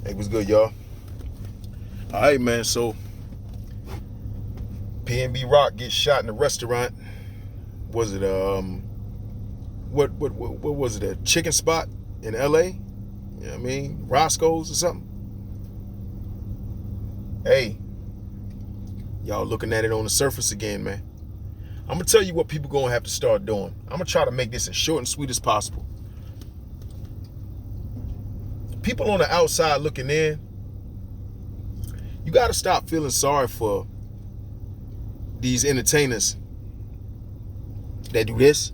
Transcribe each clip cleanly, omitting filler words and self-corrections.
Hey, what's good, y'all? All right, man. So, PNB Rock gets shot in a restaurant. Was it what was it? A chicken spot in LA? You know what I mean, Roscoe's or something. Hey, y'all looking at it on the surface again, man. I'm gonna tell you what people gonna have to start doing. I'm gonna try to make this as short and sweet as possible. People on the outside looking in, you gotta stop feeling sorry for these entertainers that do this.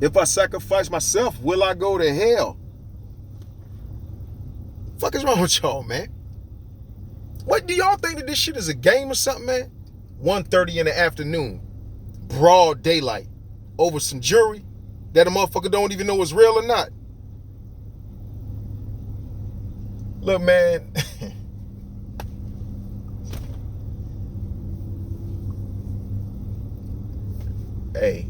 If I sacrifice myself, will I go to hell? Fuck is wrong with y'all, man? What do y'all think that this shit is a game or something, man? 1:30 in the afternoon, broad daylight, over some jewelry that a motherfucker don't even know is real or not. Look, man. Hey.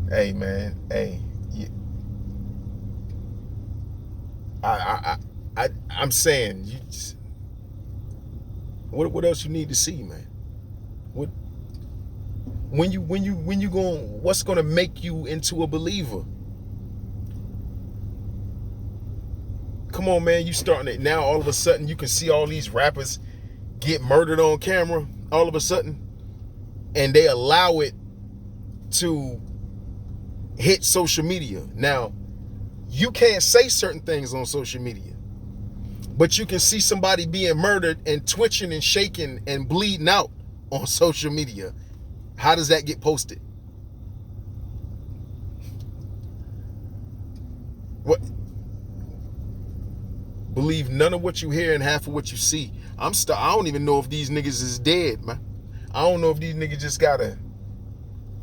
Hey, man. Hey. I'm saying, you just, what else you need to see, man? What when you going, what's gonna make you into a believer? Come on, man, you starting it now. All of a sudden, you can see all these rappers get murdered on camera. All of a sudden, and they allow it to hit social media. Now, you can't say certain things on social media, but you can see somebody being murdered and twitching and shaking and bleeding out on social media. How does that get posted? What? Believe none of what you hear and half of what you see. I don't even know if these niggas is dead, man. I don't know if these niggas just gotta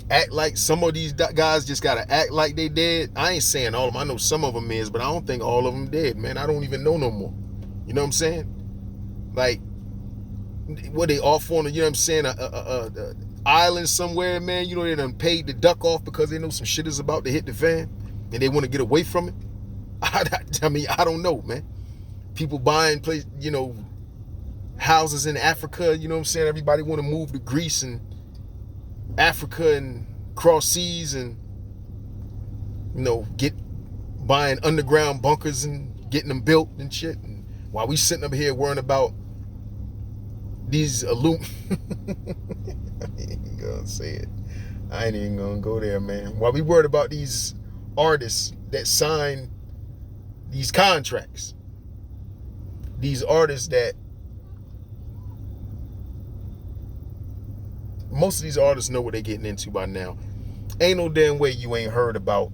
act like, some of these guys just gotta act like they dead. I ain't saying all of them. I know some of them is, but I don't think all of them dead, man. I don't even know no more. You know what I'm saying? Like, what they off on, you know what I'm saying, a island somewhere, man. You know, they done paid the duck off because they know some shit is about to hit the fan and they want to get away from it. I mean, I don't know, man. People buying houses in Africa, you know what I'm saying? Everybody want to move to Greece and Africa and cross seas and, buying underground bunkers and getting them built and shit. And while we sitting up here worrying about these I ain't even gonna say it. I ain't even gonna go there, man. While we worried about these artists that sign these contracts, these artists that, most of these artists know what they're getting into by now. Ain't no damn way you ain't heard about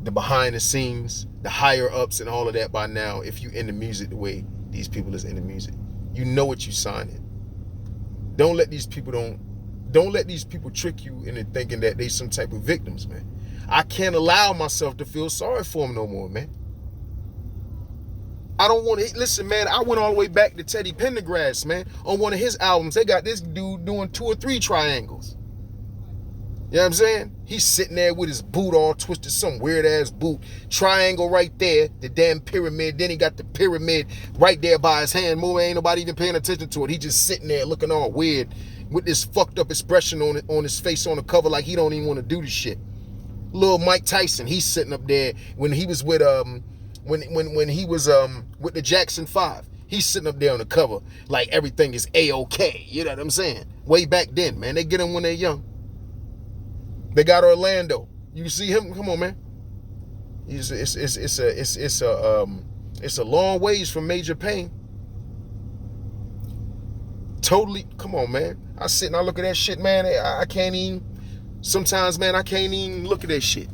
the behind the scenes, the higher ups and all of that by now. If you into music the way these people is into music, you know what you signing. Don't let these people trick you into thinking that they some type of victims, man. I can't allow myself to feel sorry for them no more, man. I don't want to, listen, man, I went all the way back to Teddy Pendergrass, man. On one of his albums, they got this dude doing 2 or 3 triangles. You know what I'm saying? He's sitting there with his boot all twisted, some weird ass boot. Triangle right there, the damn pyramid. Then he got the pyramid right there by his hand. More ain't nobody even paying attention to it. He just sitting there looking all weird with this fucked up expression on his face on the cover, like he don't even want to do the shit. Little Mike Tyson, he's sitting up there when he was with when he was with the Jackson 5. He's sitting up there on the cover like everything is A-OK. You know what I'm saying? Way back then, man. They get him when they're young. They got Orlando. You see him? Come on, man. It's a long ways from Major Payne. Totally. Come on, man. I sit and I look at that shit, man. I can't even. Sometimes, man, I can't even look at that shit.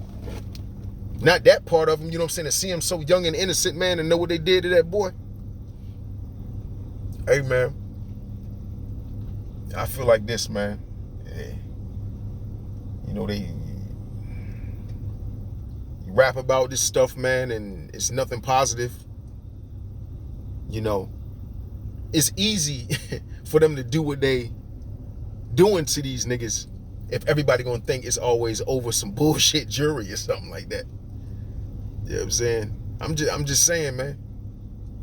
Not that part of him, you know what I'm saying? To see him so young and innocent, man, and know what they did to that boy. Hey, man. I feel like this, man. They rap about this stuff, man, and it's nothing positive. It's easy for them to do what they doing to these niggas if everybody gonna think it's always over some bullshit jury or something like that. You know what I'm saying? I'm just saying, man.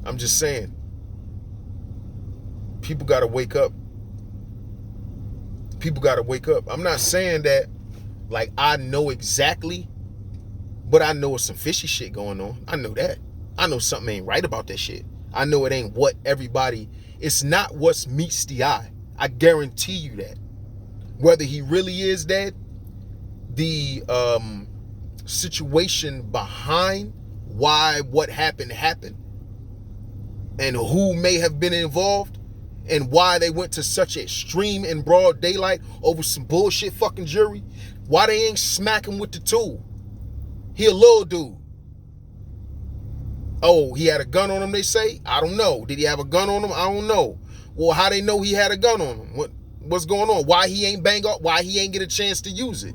I'm just saying. People gotta wake up. People gotta wake up. I'm not saying that like I know exactly, but I know some fishy shit going on. I know that. I know something ain't right about that shit. I know it ain't what everybody, it's not what meets the eye. I guarantee you that. Whether he really is dead, the situation behind why what happened, and who may have been involved, and why they went to such extreme and broad daylight over some bullshit fucking jury, why they ain't smack him with the tool. He a little dude. Oh, he had a gun on him, they say? I don't know. Did he have a gun on him? I don't know. Well, how they know he had a gun on him? What's going on? Why he ain't bang up? Why he ain't get a chance to use it?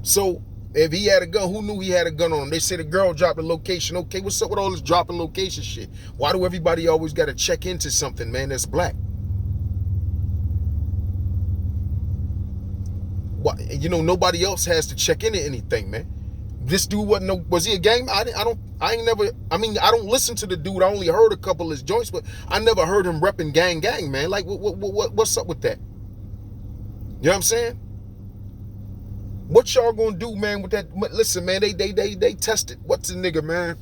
So, if he had a gun, who knew he had a gun on him? They say the girl dropped the location. Okay, what's up with all this dropping location shit? Why do everybody always got to check into something, man, that's black? Why, you know, nobody else has to check into anything, man. This dude was he a gang? I don't listen to the dude. I only heard a couple of his joints, but I never heard him repping gang, man. Like, what's up with that? You know what I'm saying? What y'all gonna do, man, with that? Listen, man, they tested. What's the nigga, man?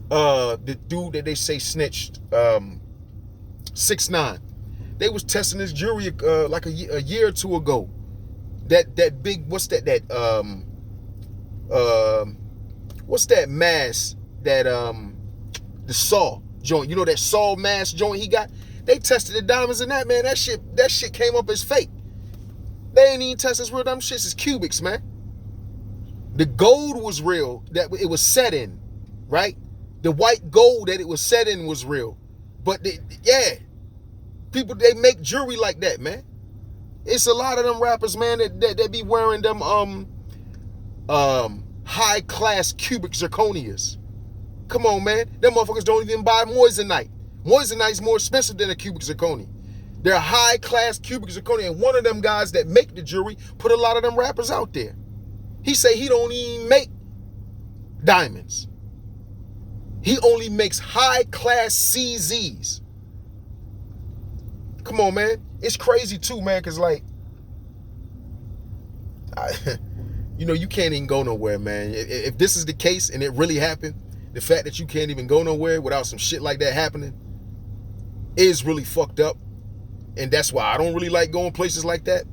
The dude that they say snitched, 6ix9ine. They was testing his jury like a year or two ago. That big, what's that what's that mask that the Saw joint, you know, that Saw mask joint he got? They tested the diamonds in that, man. That shit came up as fake. They ain't even test as real. Them shits is cubics, man. The gold was real that it was set in, right? The white gold that it was set in was real. But people, they make jewelry like that, man. It's a lot of them rappers, man, that be wearing them high class cubic zirconias. Come on, man. Them motherfuckers don't even buy moissanite. Moissanite's more expensive than a cubic zirconia. They're high class cubic zirconia, and one of them guys that make the jewelry put a lot of them rappers out there. He say he don't even make diamonds. He only makes high class CZs. Come on, man. It's crazy too, man, because like, you know, you can't even go nowhere, man. If this is the case and it really happened, the fact that you can't even go nowhere without some shit like that happening is really fucked up. And that's why I don't really like going places like that.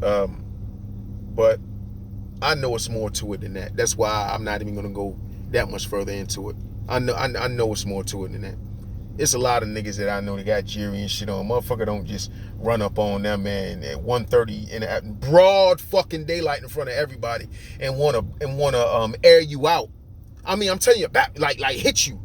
But I know it's more to it than that. That's why I'm not even gonna go that much further into it. I know it's more to it than that. It's a lot of niggas that I know that got jury and shit on. Motherfucker don't just run up on them, man, at 1:30 in broad fucking daylight in front of everybody and wanna air you out. I mean, I'm telling you, like hit you.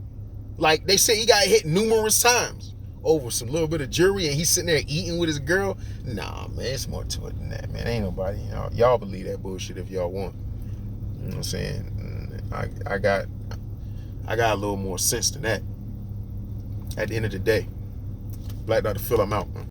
Like they say he got hit numerous times over some little bit of jury and he's sitting there eating with his girl. Nah, man, it's more to it than that, man. Ain't nobody, y'all believe that bullshit if y'all want. You know what I'm saying? I got a little more sense than that. At the end of the day, Black Dr. Phil, I'm out, man.